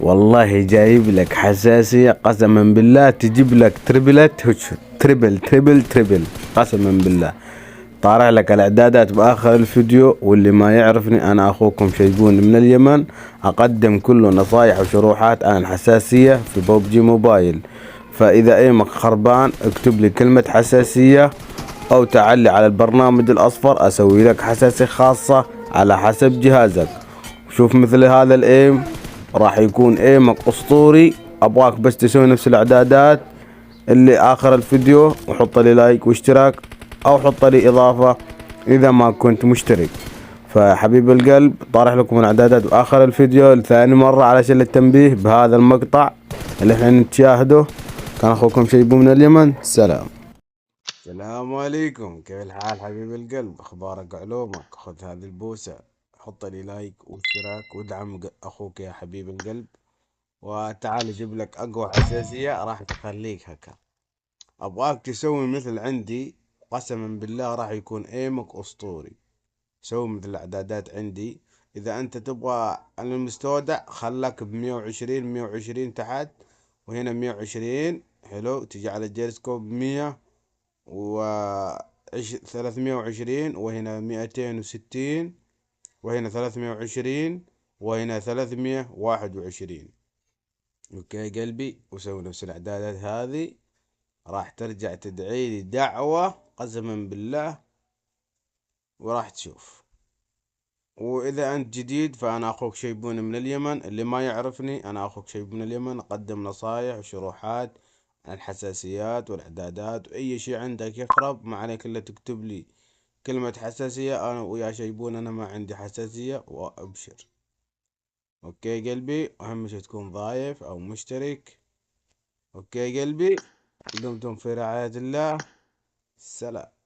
والله جايب لك حساسية قسما بالله تجيب لك تربلت تربل تربل تربل قسما بالله. طارع لك الاعدادات باخر الفيديو. واللي ما يعرفني انا اخوكم شيبون من اليمن، اقدم كله نصايح وشروحات عن الحساسية في بوبجي موبايل. فاذا ايمك خربان اكتب لي كلمة حساسية او تعلي على البرنامج الاصفر، اسوي لك حساسية خاصة على حسب جهازك. شوف مثل هذا الايم راح يكون ايمك اسطوري. ابغاك بس تسوي نفس الاعدادات اللي اخر الفيديو، وحط لي لايك واشتراك، او حط لي اضافة اذا ما كنت مشترك. فحبيب القلب طارح لكم الاعدادات باخر الفيديو لثاني مرة علشان التنبيه بهذا المقطع اللي احنا نتشاهده. كان اخوكم شيبو من اليمن. سلام. السلام عليكم، كيف الحال حبيب القلب؟ اخبارك علومك؟ خذ هذه البوسة، حط لي لايك واشتراك وادعم اخوك يا حبيب القلب. وتعال اجيب لك اقوى حساسية راح تخليك هكا. ابغاك تسوي مثل عندي، قسما بالله راح يكون ايمك اسطوري. سوي مثل الاعدادات عندي. اذا انت تبغى المستودع خلك ب120 تحت، وهنا 120. حلو، تجي على الجيرسكوب 100 و 320، وهنا 260، وهنا 320، وهنا 321. اوكي قلبي، وسوي نفس الاعدادات هذه. راح ترجع تدعي لي دعوة قسما بالله، وراح تشوف. واذا انت جديد فانا اخوك شيبون من اليمن. اللي ما يعرفني انا اخوك شيبون من اليمن، اقدم نصايح وشروحات عن الحساسيات والاعدادات واي شيء عندك يخرب. ما عليك الا تكتب لي كلمة حساسية، انا ويا شيبون انا ما عندي حساسية وابشر. اوكي قلبي، اهم شي تكون ضايف او مشترك. اوكي قلبي، دمتم في رعاية الله. سلام.